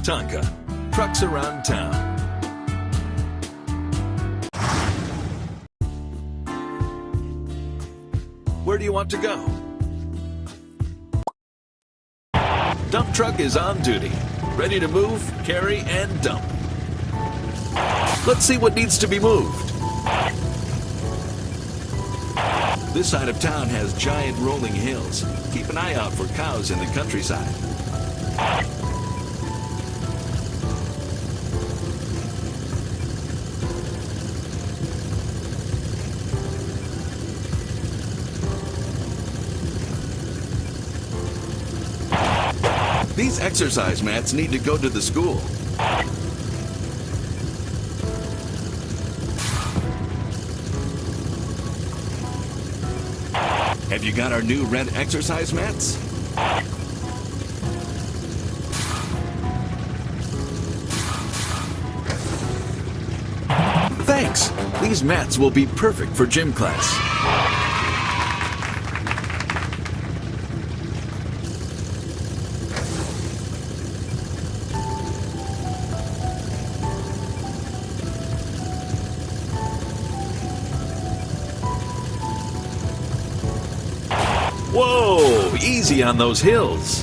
Tonka Trucks around town. Where do you want to go? Dump truck is on duty, ready to move, carry, and dump. Let's see what needs to be moved. This side of town has giant rolling hills. Keep an eye out for cows in the countryside. These exercise mats need to go to the school. Have you got our new red exercise mats? Thanks! These mats will be perfect for gym class. Whoa! Easy on those hills.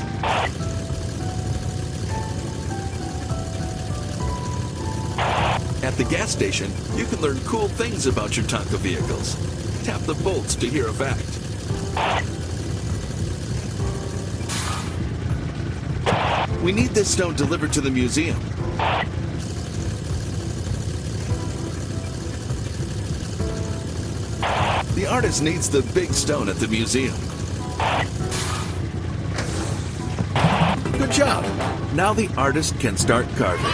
At the gas station, you can learn cool things about your Tonka vehicles. Tap the bolts to hear a fact. We need this stone delivered to the museum. The artist needs the big stone at the museum. Good job! Now the artist can start carving.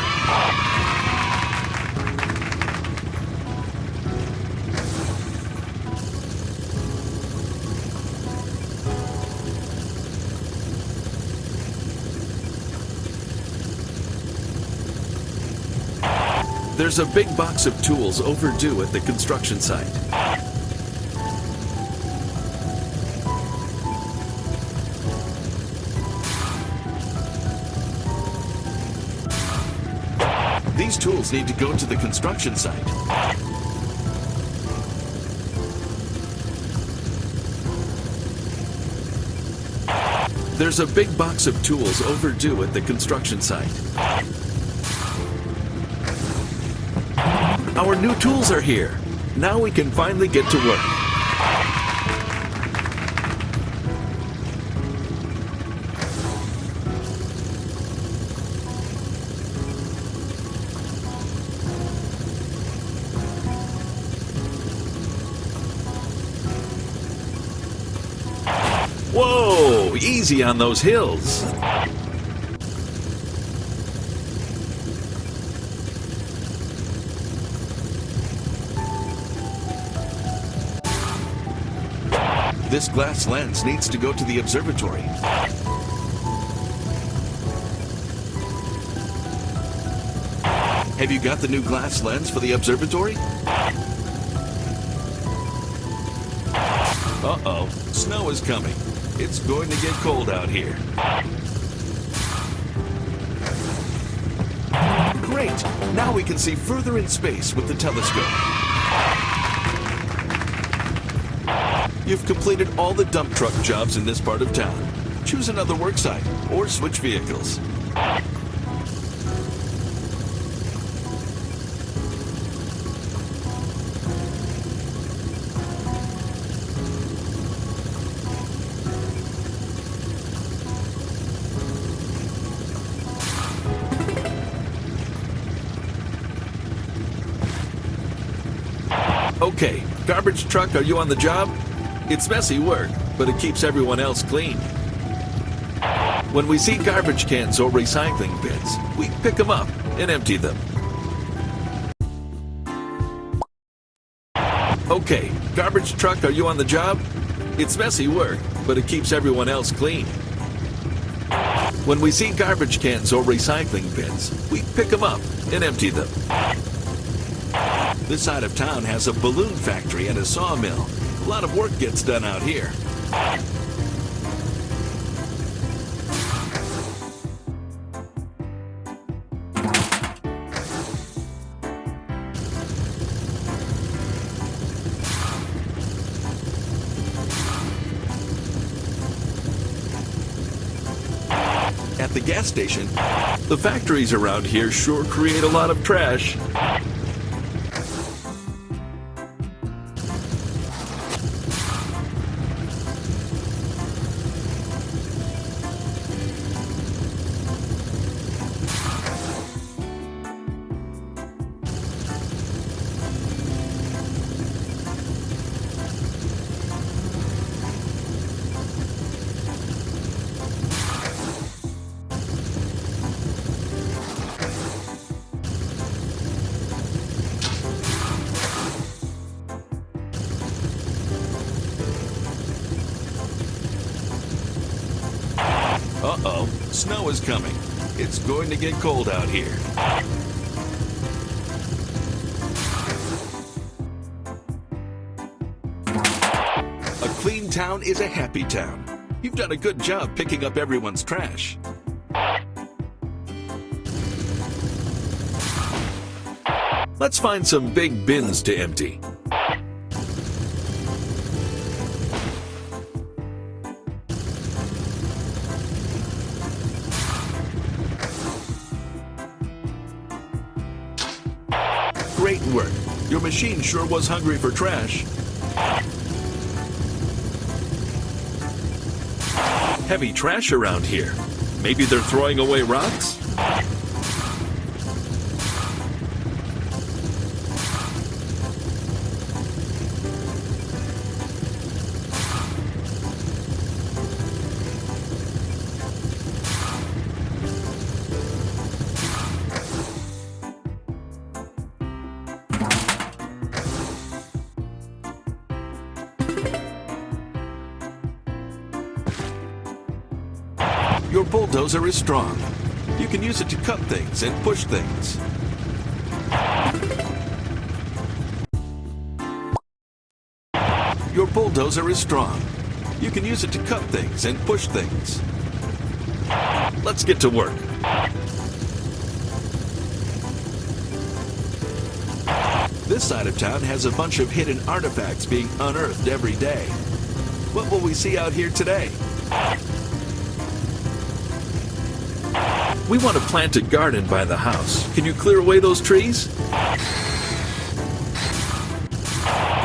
There's a big box of tools overdue at the construction site. These tools need to go to the construction site. There's a big box of tools overdue at the construction site. Our new tools are here. Now we can finally get to work. Whoa! Easy on those hills. This glass lens needs to go to the observatory. Have you got the new glass lens for the observatory? Uh-oh, snow is coming. It's going to get cold out here. Great! Now we can see further in space with the telescope. You've completed all the dump truck jobs in this part of town. Choose another work site or switch vehicles. Okay, garbage truck, are you on the job? It's messy work, but it keeps everyone else clean. When we see garbage cans or recycling bins, we pick them up and empty them. Okay, garbage truck, are you on the job? It's messy work, but it keeps everyone else clean. When we see garbage cans or recycling bins, we pick them up and empty them. This side of town has a balloon factory and a sawmill. A lot of work gets done out here. the gas station, the factories around here sure create a lot of trash. Uh-oh, snow is coming. It's going to get cold out here. A clean town is a happy town. You've done a good job picking up everyone's trash. Let's find some big bins to empty. Great work. Your machine sure was hungry for trash. Heavy trash around here. Maybe they're throwing away rocks? Your bulldozer is strong. You can use it to cut things and push things. Your bulldozer is strong. You can use it to cut things and push things. Let's get to work. This side of town has a bunch of hidden artifacts being unearthed every day. What will we see out here today? We want to plant a garden by the house. Can you clear away those trees?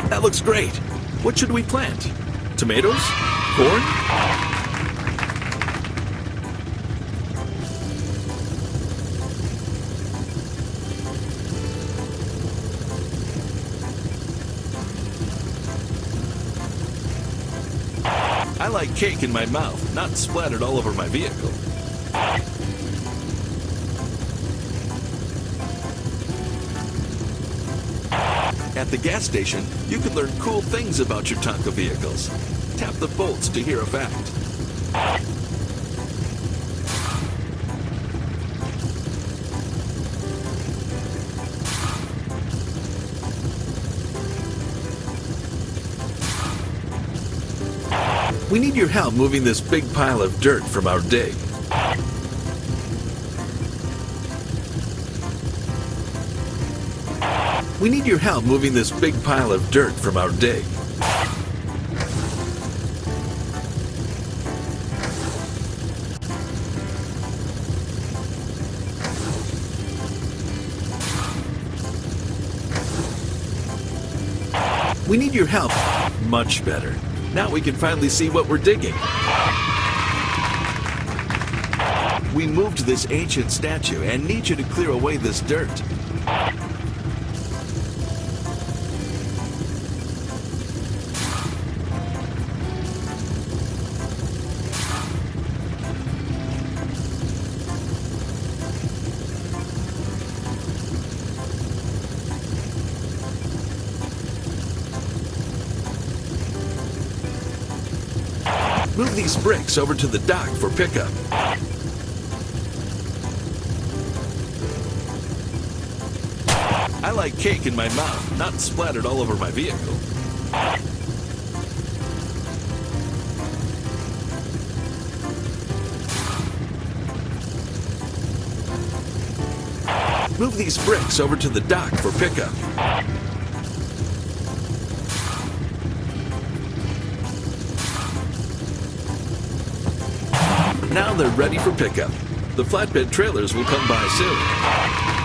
That looks great. What should we plant? Tomatoes? Corn? I like cake in my mouth, not splattered all over my vehicle. At the gas station, you can learn cool things about your Tonka vehicles. Tap the bolts to hear a fact. We need your help moving this big pile of dirt from our dig. We need your help moving this big pile of dirt from our dig. We need your help. Much better. Now we can finally see what we're digging. We moved this ancient statue and need you to clear away this dirt. Move these bricks over to the dock for pickup. I like cake in my mouth, not splattered all over my vehicle. Move these bricks over to the dock for pickup. Now they're ready for pickup. The flatbed trailers will come by soon.